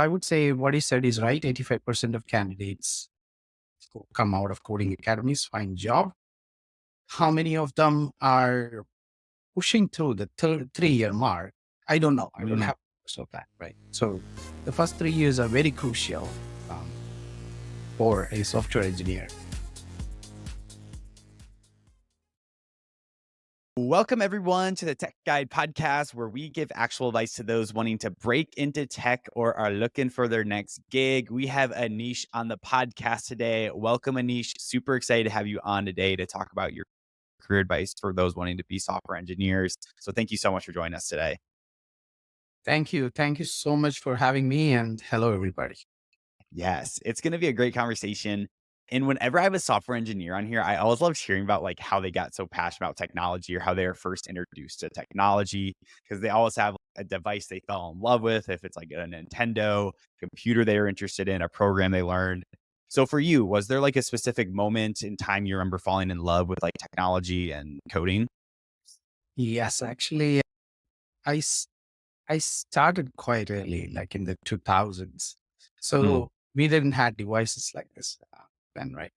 I would say what he said is right. 85% of candidates who come out of coding academies find job. How many of them are pushing through the 3-year mark? I don't know. I don't Mm. have so that, right? So the first 3 years are very crucial um, for a software engineer. Welcome, everyone, to the TechGuide podcast, where we give actual advice to those wanting to break into tech or are looking for their next gig. We have Aneesh on the podcast today. Welcome, Aneesh. Super excited to have you on today to talk about your career advice for those wanting to be software engineers. So thank you so much for joining us today. Thank you. Thank you so much for having me. And hello, everybody. Yes, it's going to be a great conversation. And whenever I have a software engineer on here, I always love hearing about like how they got so passionate about technology or how they were first introduced to technology, because they always have a device they fell in love with. If it's like a Nintendo computer they were interested in, a program they learned. So for you, was there like a specific moment in time you remember falling in love with like technology and coding? Yes, actually, I, s- I started quite early, like in the 2000s. Mm. So we didn't have devices like this then, right?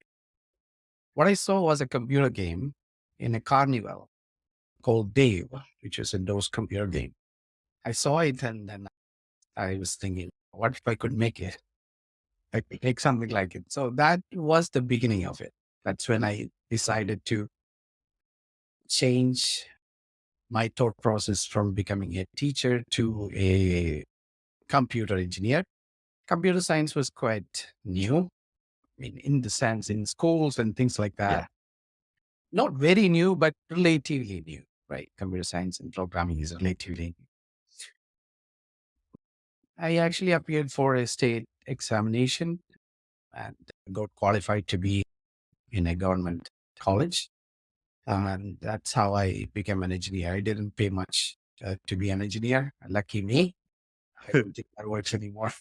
What I saw was a computer game in a carnival called Dave, which is a DOS computer game. I saw it and then I was thinking, what if I could make it? I could make something like it. So that was the beginning of it. That's when I decided to change my thought process from becoming a teacher to a computer engineer. Computer science was quite new in the sense in schools and things like Yeah. that. Not very new, but relatively new, right? Computer science and programming is relatively new. I actually appeared for a state examination and got qualified to be in a government college. And that's how I became an engineer. I didn't pay much to be an engineer. Lucky me. I don't think that works anymore.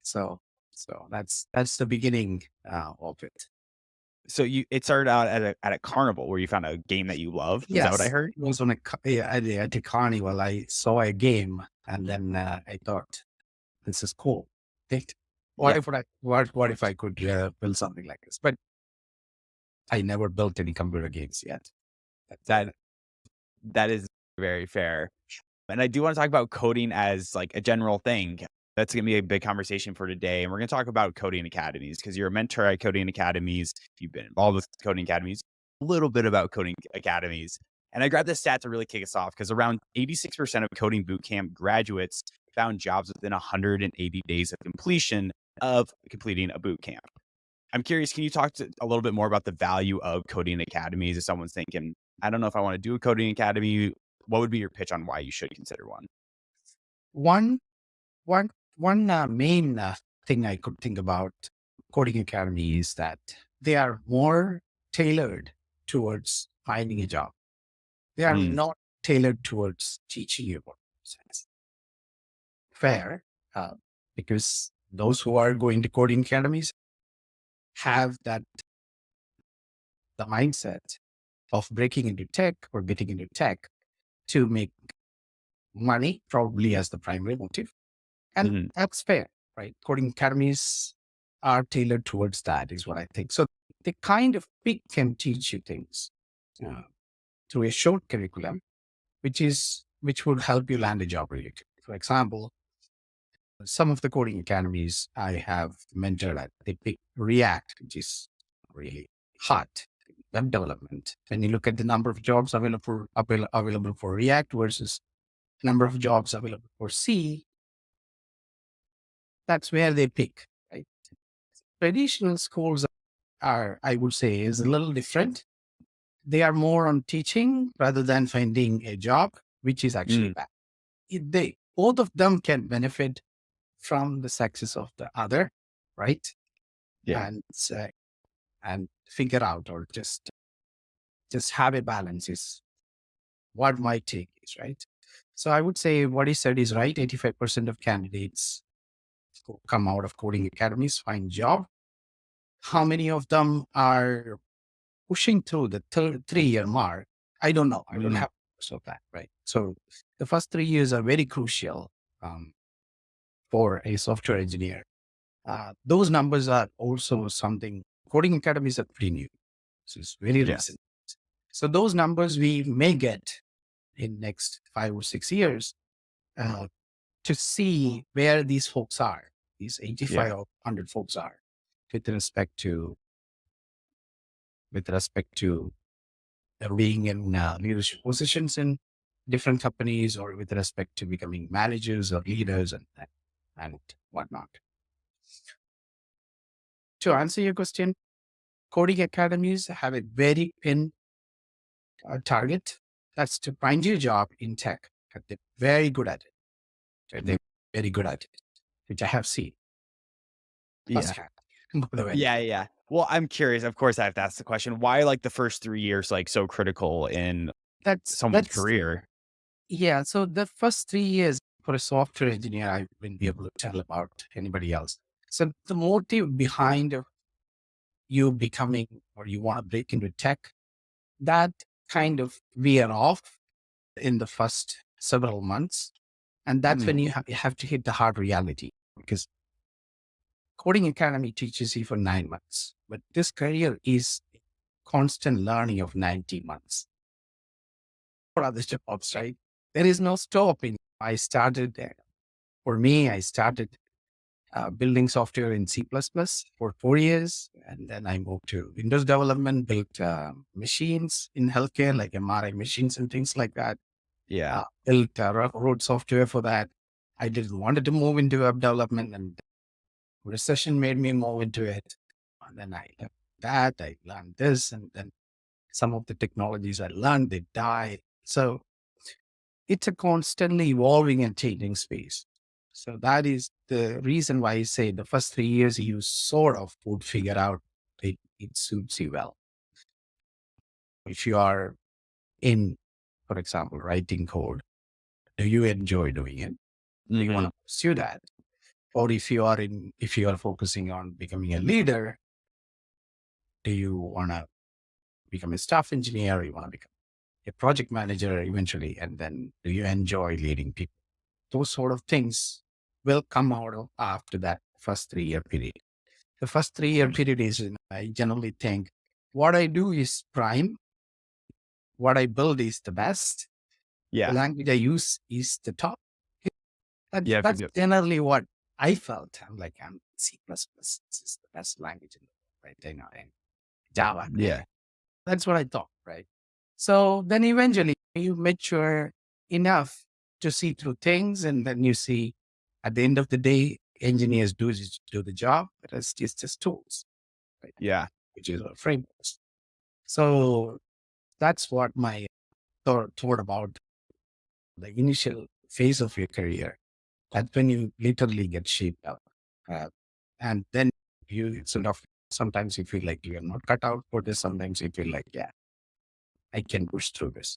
So, so that's the beginning of it. So it started out at a carnival where you found a game that you love. Is that what I Yes, heard? it was on at a carnival. I saw a game, and then I thought, "This is cool. Right? Yeah. What if I could build something like this?" But I never built any computer games yet. That's That that is very fair. And I do want to talk about coding as like a general thing. That's going to be a big conversation for today. And we're going to talk about coding academies because you're a mentor at coding academies. You've been involved with coding academies, a little bit about coding academies. And I grabbed this stat to really kick us off because around 86% of coding bootcamp graduates found jobs within 180 days of completion of completing a bootcamp. I'm curious, can you talk a little bit more about the value of coding academies if someone's thinking, I don't know if I want to do a coding academy? What would be your pitch on why you should consider one? one one one main thing I could think about coding academy is that they are more tailored towards finding a job. They are Mm. not tailored towards teaching you about science. Fair, uh, because those who are going to coding academies have that the mindset of breaking into tech or getting into tech to make money, probably as the primary motive. And Mhm. that's fair, right? Coding academies are tailored towards that, is what I think. So they kind of pick and teach you things uh, through a short curriculum, which would help you land a job really quick. For example, some of the coding academies I have mentored at, they pick React, which is really hot web development. When you look at the number of jobs available for React versus number of jobs available for C, that's where they pick, right? Traditional schools are, I would say, is a little different. They are more on teaching rather than finding a job, which is actually Mm. bad. They both of them can benefit from the success of the other, right? Yeah. And and figure out or just have a balance is what my take is, right? So I would say what he said is right. 85% of candidates who come out of coding academies find job. How many of them are pushing through the 3-year mark? I don't know. I don't Mm. have so that, right? So the first 3 years are very crucial um, for a software engineer. Those numbers are also something coding academies are pretty new. So it's very Yeah. recent. So those numbers we may get in next 5 or 6 years uh, to see where these folks are, these Yeah. 85 or 100 folks are with respect to being in leadership positions in different companies or with respect to becoming managers or leaders and whatnot. To answer your question, coding academies have a very thin target. That's to find you a job in tech. And they're very good at it. They're very good at it, which I have seen Yeah. firsthand. By the way, Yeah. Yeah. Well, I'm curious. Of course, I have to ask the question: why, like, the first 3 years, like, so critical in someone's that's career? yeah. So the first 3 years for a software engineer, I wouldn't be able to tell about anybody else. So the motive behind you becoming or you want to break into tech, that kind of veer off in the first several months. And that's Mhm. when you have to hit the hard reality because coding academy teaches you for 9 months, but this career is constant learning of 90 months. For other jobs, right? There is no stopping. I started there. For me, I started building software in C++ for 4 years. And then I moved to Windows development, built machines in healthcare, like MRI machines and things like that. Yeah. Built wrote software for that. I didn't wanted to move into web development, and recession made me move into it. And then I left that. I learned this, and then some of the technologies I learned, they died. So it's a constantly evolving and changing space. So that is the reason why I say the first 3 years you sort of would figure out it suits you well. If you are in, for example, writing code, do you enjoy doing it? Do you want Mhm. to pursue that? Or if you are focusing on becoming a leader, do you want to become a staff engineer? You want to become a project manager eventually, and then do you enjoy leading people? Those sort of things will come out of after that first 3 year period. The first 3 year period is, I generally think, what I do is prime, what I build is the best, the Yeah. language I use is the top. Yeah. That's generally what I felt. I'm like, I'm C++. This is the best language in the world, right? I know, and Java. Yeah. That's what I thought, right? So then eventually you mature enough to see through things, and then you see at the end of the day, engineers do the job, but it's just tools, right? Yeah. Which is our frameworks. So that's what my thought about the initial phase of your career. That's when you literally get shaped up. Uh, and then you sort of, sometimes you feel like you're not cut out for this. Sometimes you feel like, yeah, I can push through this.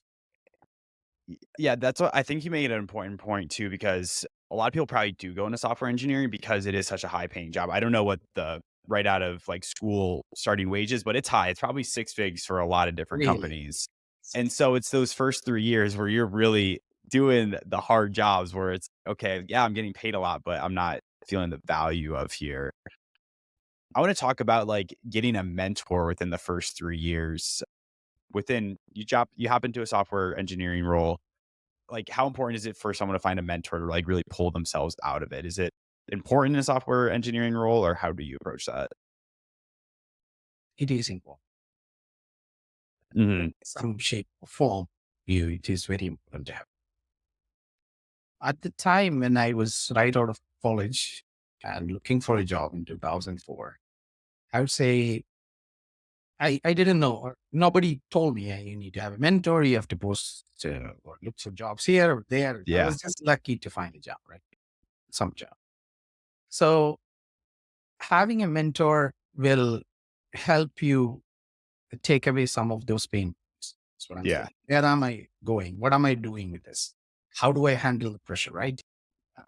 Yeah, that's what I think you made an important point too, because a lot of people probably do go into software engineering because it is such a high paying job. I don't know what the right out of like school starting wages, but it's high. It's probably six figs for a lot of different Really. companies. And so it's those first 3 years where you're really doing the hard jobs where it's okay, yeah, I'm getting paid a lot, but I'm not feeling the value of here. I want to talk about like getting a mentor within the first 3 years. Within you hop into a software engineering role, like, how important is it for someone to find a mentor to, like, really pull themselves out of it? Is it important in a software engineering role, or how do you approach that? It is important. Mhm. Some shape or form, it is very important to have. At the time when I was right out of college and looking for a job in 2004, I would say I didn't know, or nobody told me, "Hey, you need to have a mentor, you have to post or look for jobs here or there." I Yeah. was just lucky to find a job, right? Some job. So having a mentor will help you take away some of those pain points. That's what I'm Yeah. saying. Where am I going? What am I doing with this? How do I handle the pressure, right?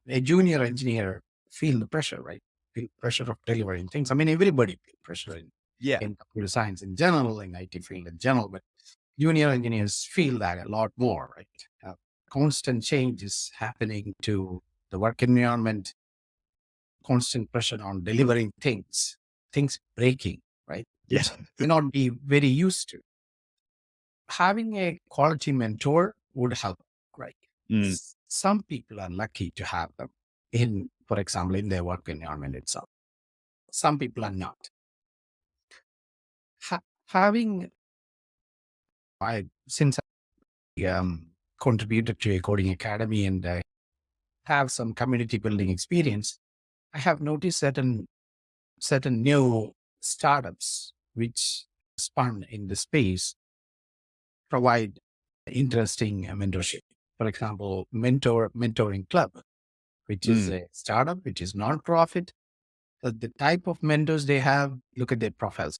A junior engineer feel the pressure, right? Feel pressure of delivering things. I mean, everybody feel pressure Yeah. in computer science in general, in IT field in general, but junior engineers feel that a lot more, right? Constant change is happening to the work environment. constant pressure on delivering things breaking, right? Yeah. Which may not be very used to. Having a quality mentor would help, right? Mm, Some people are lucky to have them for example, in their work environment itself. Some people are not. Having, since I contributed to a coding academy and I have some community building experience, I have noticed certain new startups which spun in the space provide interesting mentorship. For example, mentoring club, which is mm, a startup, which is non-profit. The type of mentors they have, look at their profiles.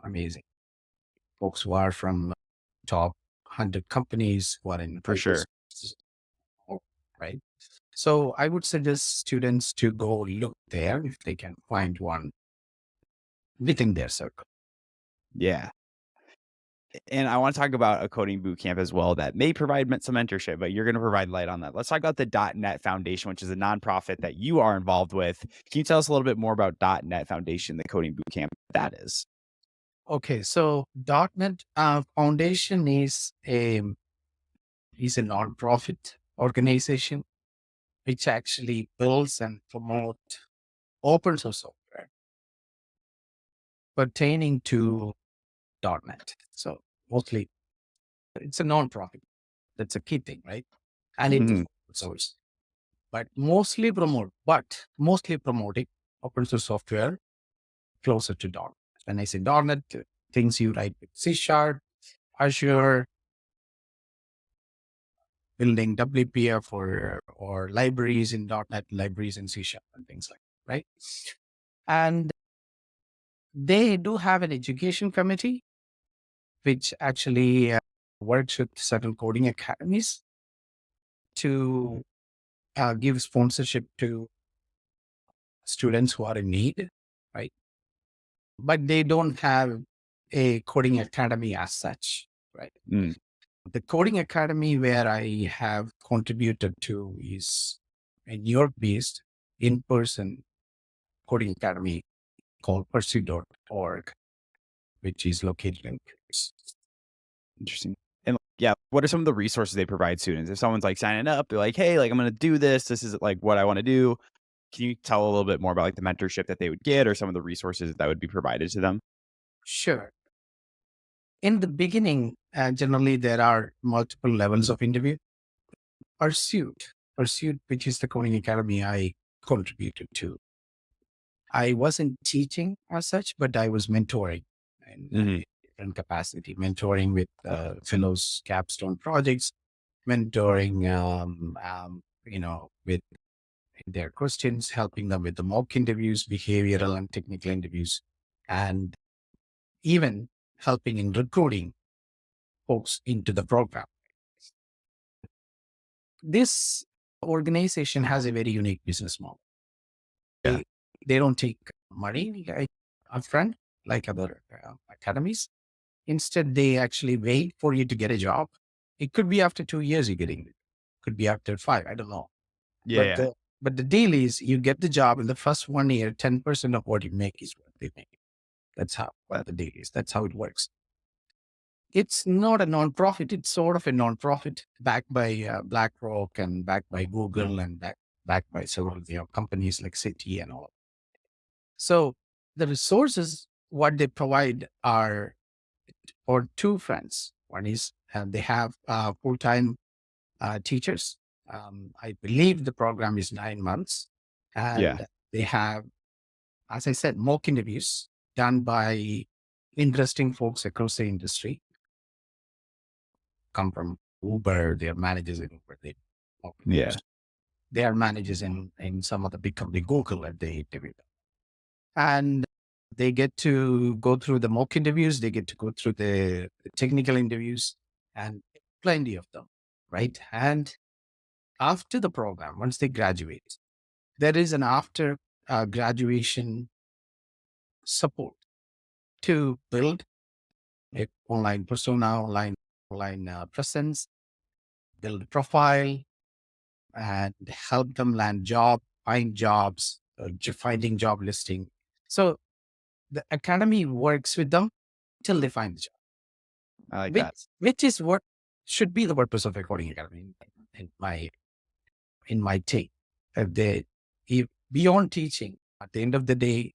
Amazing. Folks who are from top 100 companies who are in for IT, sure. right? So I would suggest students to go look there if they can find one within their circle. Yeah. And I want to talk about a coding boot camp as well that may provide some mentorship, but you're going to provide light on that. Let's talk about the .NET Foundation, which is a nonprofit that you are involved with. Can you tell us a little bit more about .NET Foundation, the coding boot camp that is? Okay, so .NET Foundation is a nonprofit organization which actually builds and promote open source software pertaining to .NET. So mostly it's a nonprofit. That's a key thing, right? And it is Mhm. open source, but mostly promoting open source software closer to .NET. When I say .NET, things you write with C Sharp, Azure, building WPF or libraries in .NET, libraries in C Sharp and things like that, right? And they do have an education committee, which actually works with certain coding academies to give sponsorship to students who are in need, right? But they don't have a coding academy as such, right? Mm, The coding academy where I have contributed to is a New York based in person coding academy called pursue.org, which is located in Paris. interesting. And yeah, what are some of the resources they provide students? If someone's like signing up, they're like, hey, like I'm going to do this. This is like what I want to do. Can you tell a little bit more about like the mentorship that they would get or some of the resources that would be provided to them? Sure. In the beginning, generally there are multiple levels of interview. Pursuit, which is the coding academy I contributed to. I wasn't teaching as such, but I was mentoring in Hmm. a different capacity, mentoring with fellows capstone projects, mentoring, with their questions, helping them with the mock interviews, behavioral and technical interviews, and even helping in recruiting folks into the program. This organization has a very unique business model. Yeah. They don't take money upfront like other academies. Instead, they actually wait for you to get a job. It could be after 2 years you're getting it. Could be after 5. I don't know. Yeah. But Yeah. the deal is you get the job in the first 1 year, 10% of what you make is what they make. That's how what the deal is. That's how it works. It's not a nonprofit. It's sort of a nonprofit backed by BlackRock and backed by Google and backed by several companies like Citi and all. So the resources, what they provide are for two fronts. One is they have full-time teachers. I believe the program is 9 months. Yeah. And they have, as I said, mock interviews done by interesting folks across the industry. Come from Uber, they are managers in Uber. They mock interviews. Yeah. They are managers in some of the big company, Google, and they interview them. And they get to go through the mock interviews, they get to go through the technical interviews, and plenty of them, right? And after the program, once they graduate, there is an after graduation support to build a online persona, online presence, build a profile, and help them land find jobs, finding job listing. So the academy works with them till they find the job, I like which that. which is what should be the purpose of a coding academy in my take. Beyond teaching, at the end of the day,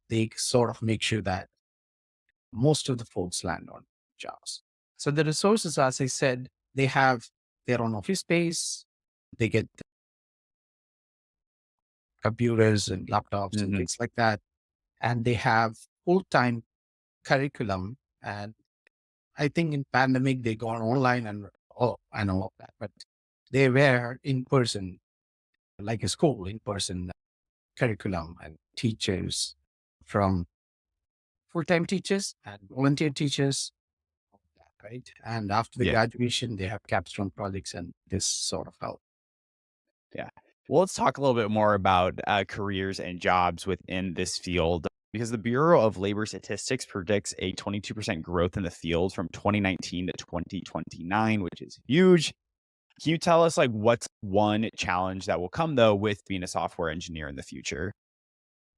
they sort of make sure that most of the folks land on jobs. So the resources, as I said, they have their own office space. They get computers and laptops and Hmm. things like that. And they have full-time curriculum. And I think in pandemic, they gone online and I know of that, but they were in person, like a school in person curriculum and teachers from full-time teachers and volunteer teachers, right? And after the Yeah. graduation, they have capstone projects and this sort of help. Yeah. Well, let's talk a little bit more about careers and jobs within this field because the Bureau of Labor Statistics predicts a 22% growth in the field from 2019 to 2029, which is huge. Can you tell us like what's one challenge that will come though with being a software engineer in the future?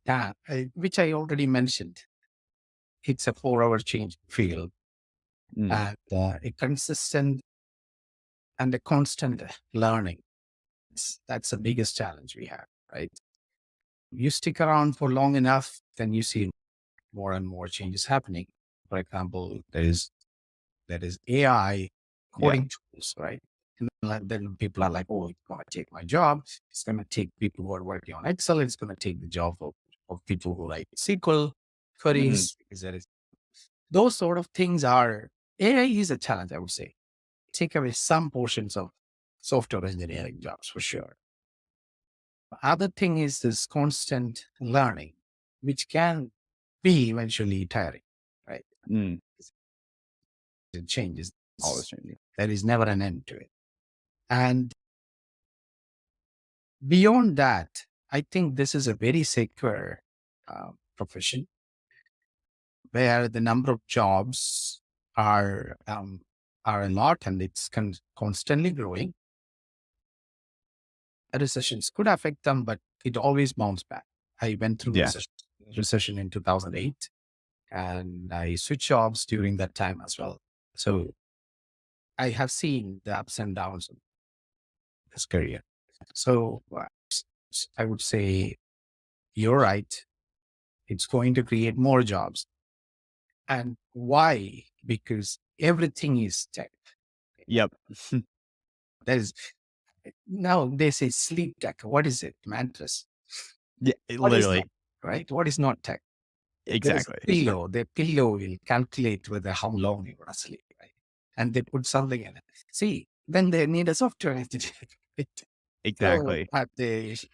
Yeah, which I already mentioned. It's a 4-hour change field Mm, and a consistent and a constant learning. That's the biggest challenge we have, right? You stick around for long enough, then you see more and more changes happening. For example, there is AI yeah. coding tools, right? And then people are like, oh, it's going to take my job. It's going to take people who are working on Excel. It's going to take the job of people who write SQL Hmm. queries. Because those sort of things are, AI is a challenge, I would say. Take away some portions of software engineering jobs for sure. Other thing is this constant learning, which can be eventually tiring, right? Mm, It changes. always changing. There is never an end to it. And beyond that, I think this is a very secure profession where the number of jobs are a lot and it's constantly growing. Recessions could affect them, but it always bounces back. I went through Yeah. recession in 2008 and I switched jobs during that time as well. So I have seen the ups and downs of this career. So I would say you're right. It's going to create more jobs. And why? Because everything is tech. Yep. There is now they say sleep tech. What is it? Mattress. Yeah. What is that? Literally. Right? What is not tech? There is a Exactly. pillow. The pillow will calculate whether how long you're going to sleep, right? And they put something in it. See, then they need a software engineer. Right? So Exactly.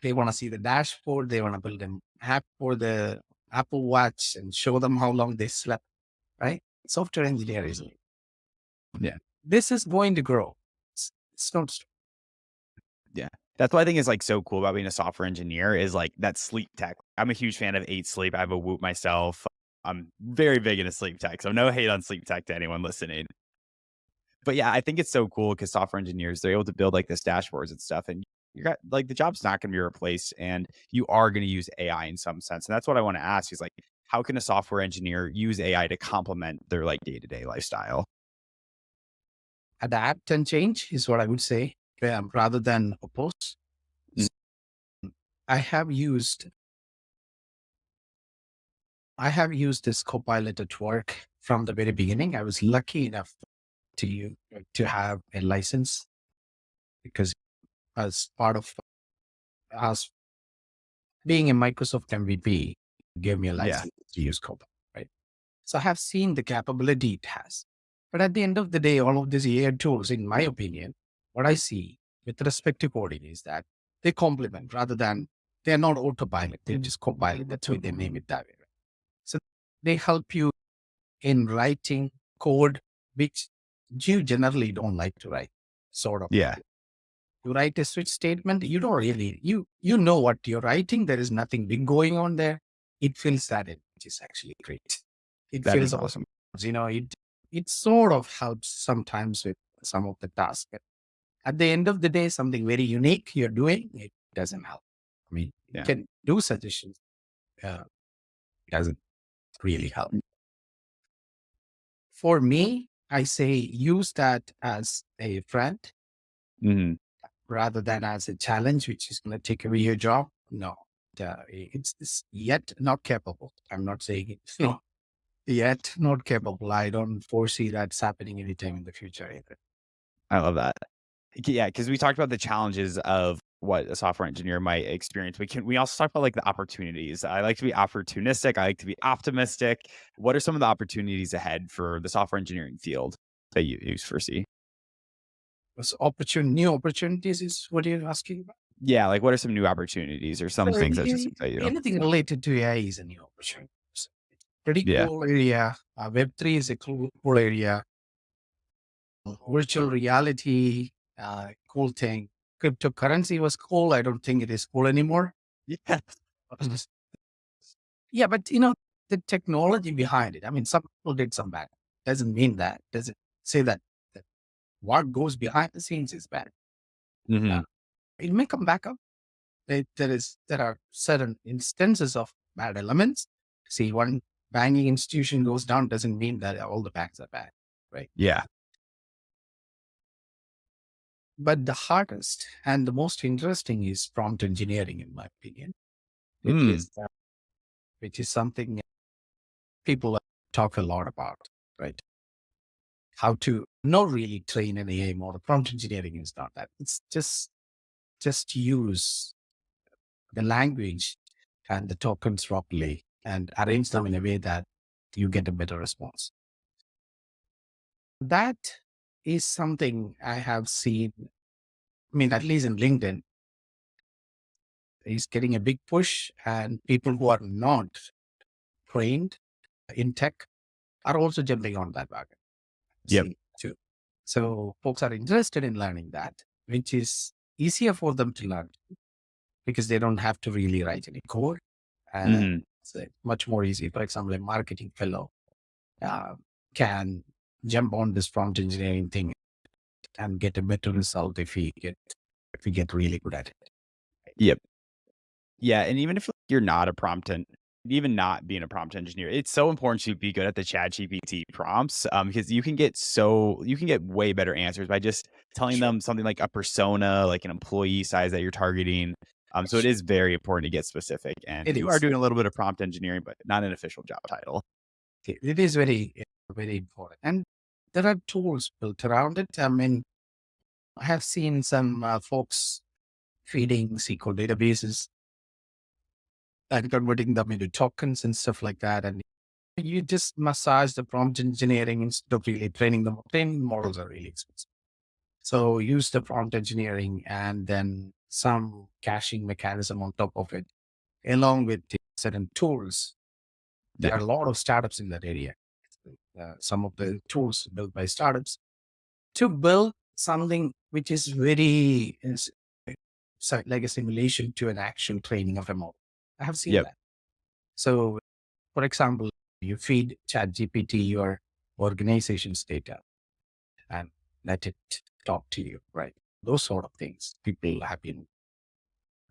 they want to see the dashboard. They want to build an app for the Apple Watch and show them how long they slept, right? Software engineering. Yeah. This is going to grow. It's not. Yeah. That's what I think is like so cool about being a software engineer is like that sleep tech. I'm a huge fan of 8 Sleep. I have a Whoop myself. I'm very big into sleep tech. So no hate on sleep tech to anyone listening. But yeah, I think it's so cool because software engineers, they're able to build like this dashboards and stuff. And you got like the job's not going to be replaced and you are going to use AI in some sense. And that's what I want to ask is like, how can a software engineer use AI to complement their like day-to-day lifestyle? Adapt and change is what I would say, rather than oppose. Mm, I have used I have used this Copilot at work from the very beginning. I was lucky enough to have a license because as part of us being a Microsoft MVP gave me a yeah. license to use Copilot, right? So I have seen the capability it has. But at the end of the day, all of these AI tools, in my opinion, what I see with respect to coding is that they complement rather than they're not autopilot, they're just copilot. That's why they name it that way. Right? So they help you in writing code, which you generally don't like to write, sort of. Yeah. You write a switch statement, you don't really, you know what you're writing. There is nothing big going on there. It fills that in, which is actually great. It That is fills all, awesome. it sort of helps sometimes with some of the tasks. At the end of the day, something very unique you're doing, it doesn't help. I mean, You Yeah. can do suggestions. Uh, doesn't really help. For me, I say use that as a friend Mhm. rather than as a challenge, which is going to take away your job. No, it's yet not capable. I'm not saying it's not yet not capable. I don't foresee that's happening anytime in the future either. I love that. Yeah, because we talked about the challenges of what a software engineer might experience. We also talk about like the opportunities. I like to be opportunistic. I like to be optimistic. What are some of the opportunities ahead for the software engineering field that you foresee? So new opportunities is what you're asking about. Yeah, like what are some new opportunities or some So things that just excite you? anything related to AI is a new opportunity. It's pretty Yeah. cool area. Web3 is a cool area. Virtual reality, cool thing. Cryptocurrency was cool. I don't think it is cool anymore. Yeah. Yeah, but the technology behind it. I mean, some people did some bad. Doesn't mean that. Doesn't say that what goes behind the scenes is bad. Uh, Mhm. it may come back up. There are certain instances of bad elements. See, one banking institution goes down doesn't mean that all the banks are bad, right? Yeah. But the hardest and the most interesting is prompt engineering, in my opinion, which Mm. is uh, which is something people talk a lot about, right? How to not really train an AI model. Prompt engineering is not that. It's just use the language and the tokens properly and arrange them in a way that you get a better response. That is something I have seen. I mean, at least in LinkedIn, is getting a big push, and people who are not trained in tech are also jumping on that wagon. Yep. See, too. So folks are interested in learning that, which is easier for them to learn because they don't have to really write any code. And Mhm. it's much more easy. For example, a marketing fellow uh, can jump on this prompt engineering thing and get a better result if we get really good at it. Yep. Yeah, and even if you're not a even not being a prompt engineer, it's so important to be good at the ChatGPT prompts, because you can get way better answers by just telling Sure. them something like a persona, like an employee size that you're targeting. So it Sure. is very important to get specific, and It you are is. doing a little bit of prompt engineering, but not an official job title. It is very important. And there are tools built around it. I mean, I have seen some folks feeding SQL databases and converting them into tokens and stuff like that. And you just massage the prompt engineering instead of really training them. Training models are really expensive. So use the prompt engineering and then some caching mechanism on top of it, along with the certain tools. There Yeah. are a lot of startups in that area. Some of the tools built by startups to build something which is like a simulation to an actual training of a model. I have seen Yep. that. So, for example, you feed ChatGPT your organization's data and let it talk to you, right? Those sort of things people have been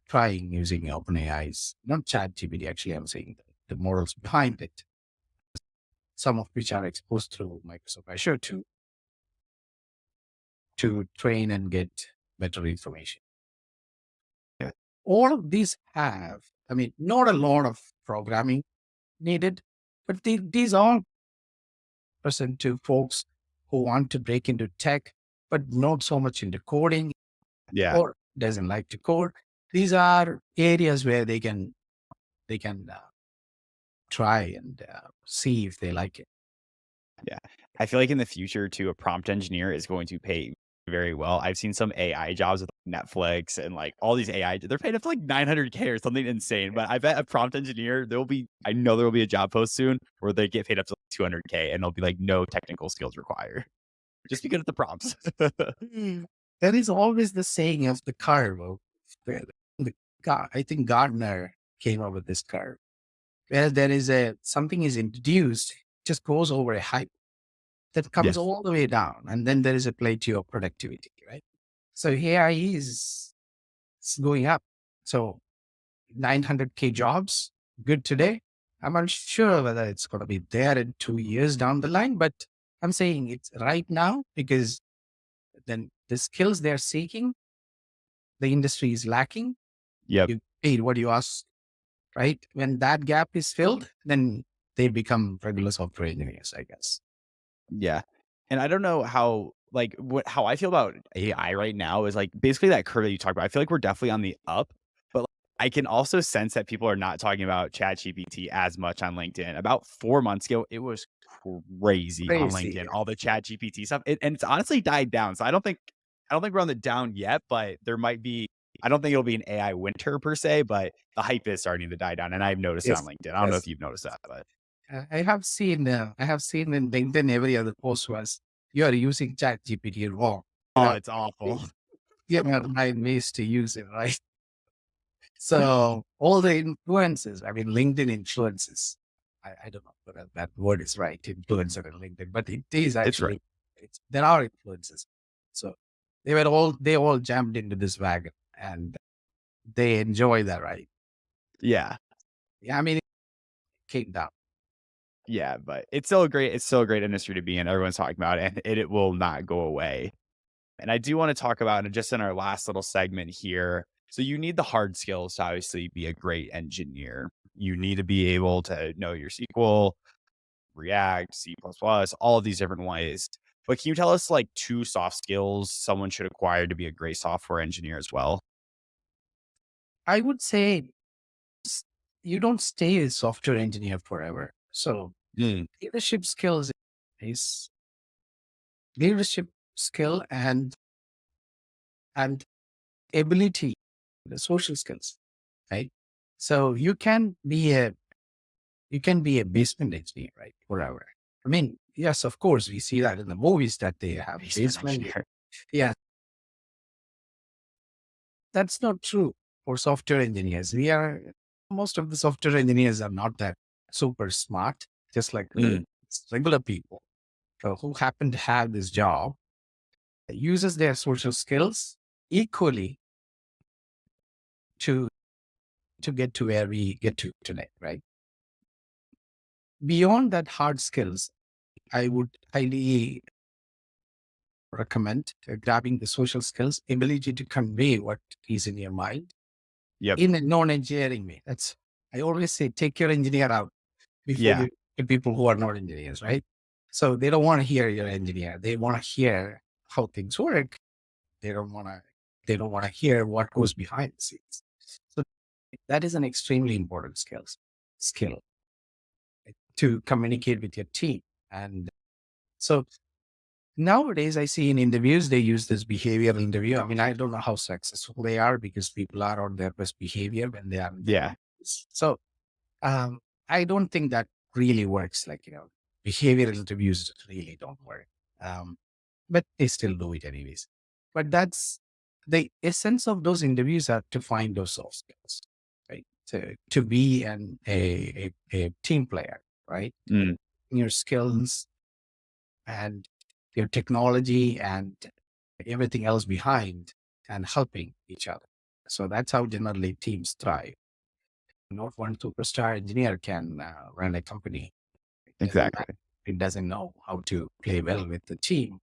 trying using OpenAI's, not ChatGPT, actually, I'm saying the models behind it, some of which are exposed through Microsoft Azure to train and get better information. Yeah. All of these have, I mean, not a lot of programming needed, but these are present to folks who want to break into tech, but not so much into coding Yeah. or doesn't like to code. These are areas where they can try and see if they like it. Yeah. I feel like in the future too, a prompt engineer is going to pay very well. I've seen some AI jobs with Netflix and like all these AI, they're paid up to like 900K or something insane. But I bet a prompt engineer, I know there will be a job post soon where they get paid up to like 200K and they'll be like no technical skills required. Just be good at the prompts. There is always the saying of the curve. I think Gardner came up with this curve where there is something is introduced, just goes over a hype that comes Yes. all the way down, and then there is a plateau of productivity, right? So AI is going up. So 900K jobs good today. I'm unsure whether it's going to be there in 2 years down the line, but I'm saying it's right now because then the skills they're seeking, the industry is lacking. Yep. You paid what you ask, right? When that gap is filled, then they become regular software engineers, I guess. Yeah. And I don't know how how I feel about AI right now is like basically that curve that you talked about. I feel like we're definitely on the up, but like, I can also sense that people are not talking about ChatGPT as much on LinkedIn. About 4 months ago, it was crazy on Crazy. LinkedIn, all the ChatGPT stuff. And it's honestly died down. So I don't think we're on the down yet, but there might be. I don't think it'll be an AI winter per se, but the hype is starting to die down, and I've noticed it on Yes. LinkedIn. I don't know if Yes. you've noticed that, but I have seen in LinkedIn every other post was you are using Chat GPT wrong. You oh, know, it's awful. you know, 9 ways to use it, right? So all the influences, I mean, LinkedIn influences. I don't know whether that word is right, influencer in LinkedIn, but it is It's right. actually, there are influences. So they all jammed into this wagon and they enjoy that, right? Yeah. Yeah, I mean, it came down. Yeah, but it's still a great industry to be in. Everyone's talking about it, and it will not go away. And I do want to talk about it just in our last little segment here. So you need the hard skills to obviously be a great engineer. You need to be able to know your SQL, React, C++, all of these different ways. But can you tell us like 2 soft skills someone should acquire to be a great software engineer as well? I would say you don't stay a software engineer forever. So Mm, leadership skills is leadership skill and ability, the social skills, right? So you can be a basement engineer, right? Forever. I mean, yes, of course, we see that in the movies that they have basement basement. engineer. Yeah, that's not true for software engineers. Most of the software engineers are not that super smart, just like Mm, regular people who happen to have this job, uses their social skills equally to get to where we get to today, right? Beyond that hard skills, I would highly recommend grabbing the social skills, ability to convey what is in your mind yep. in a non-engineering way. I always say, take your engineer out before Yeah, you get people who are not engineers, right? So they don't want to hear your engineer. They want to hear how things work. They don't want to, they don't want to hear what goes behind the scenes. So that is an extremely important skill to communicate with your team. And so nowadays, I see in interviews, they use this behavioral interview. I mean, I don't know how successful they are because people are on their best behavior when they are in the yeah, interviews. So um, I don't think that really works. Like, behavioral interviews really don't work. Um, but they still do it anyways. But that's the essence of those interviews are to find those soft skills, right? To be a team player, right? mm, Your skills and your technology and everything else behind and helping each other. So that's how generally teams thrive. Not one superstar engineer can run a company. It doesn't matter. exactly. It doesn't know how to play well with the team.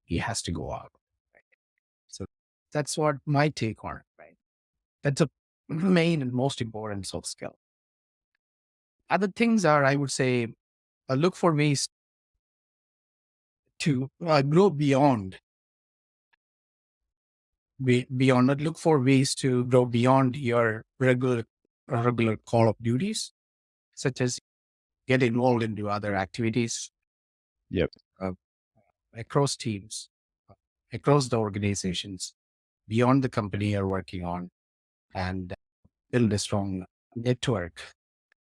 He has to go out. Right? So that's what my take on it. Right. That's a main and most important soft skill. Other things are, I would say, look for ways to grow beyond it. Look for ways to grow beyond your regular call of duties, such as get involved into other activities Yep. uh, across teams, across the organizations, beyond the company you're working on, and build a strong network.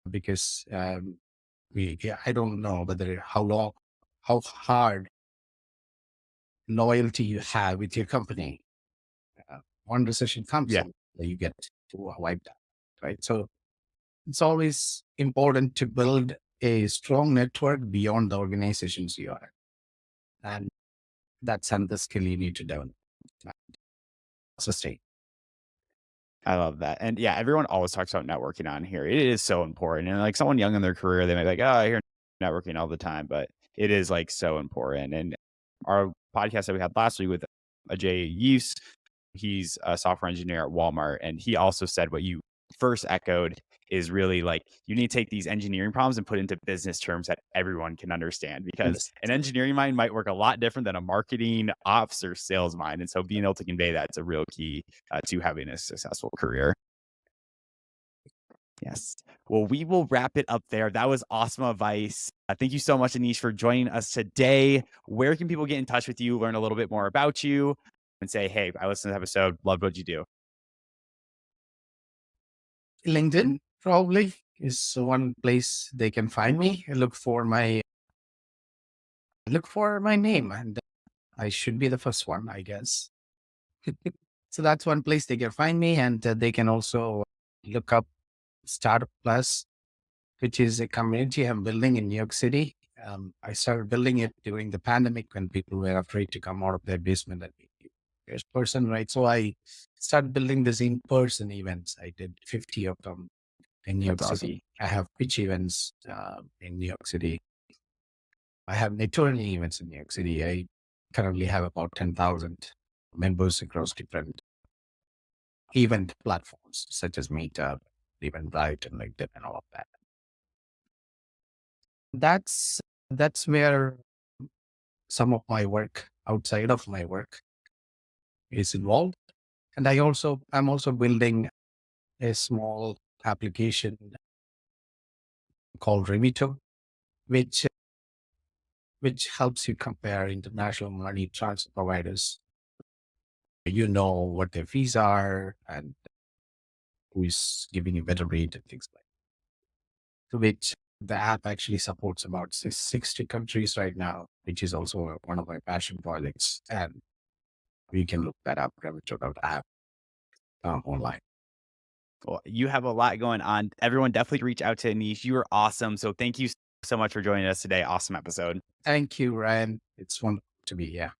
Because yeah, I don't know whether how hard loyalty you have with your company. One recession comes Yeah, and you get wiped out, right? So it's always important to build a strong network beyond the organizations you are. And that's another skill you need to develop, sustain. I love that. And yeah, everyone always talks about networking on here. It is so important. And like someone young in their career, they might be like, oh, I hear networking all the time, but it is like so important. And our podcast that we had last week with Ajay Yus, he's a software engineer at Walmart. And he also said what you first echoed is really like you need to take these engineering problems and put into business terms that everyone can understand because Understand. an engineering mind might work a lot different than a marketing ops or sales mind. And so being able to convey that's a real key to having a successful career. Yes. Well, we will wrap it up there. That was awesome advice. Thank you so much, Aneesh, for joining us today. Where can people get in touch with you, learn a little bit more about you, and say, hey, I listened to this episode, loved what you do? LinkedIn probably is one place they can find me. Look for my name, and I should be the first one, I guess. So that's one place they can find me, and they can also look up Startup Plus, which is a community I'm building in New York City. I started building it during the pandemic when people were afraid to come out of their basement and meet in person, right? So I started building this in-person events. I did 50 of them in New York That's awesome. City. I have pitch events in New York City. I have networking events in New York City. I currently have about 10,000 members across different event platforms such as Meetup, Eventbrite, and LinkedIn, and all of that. That's that's where some of my work outside of my work is involved. And I'm also building a small application called Remito, which which helps you compare international money transfer providers. You know what their fees are and who is giving you better rate and things like that. So which the app actually supports about 60 countries right now, which is also one of my passion projects. And you can look that up, Remito.app, online. Well, you have a lot going on. Everyone definitely reach out to Anish. You are awesome. So thank you so much for joining us today. Awesome episode. Thank you, Ryan. It's wonderful to be here.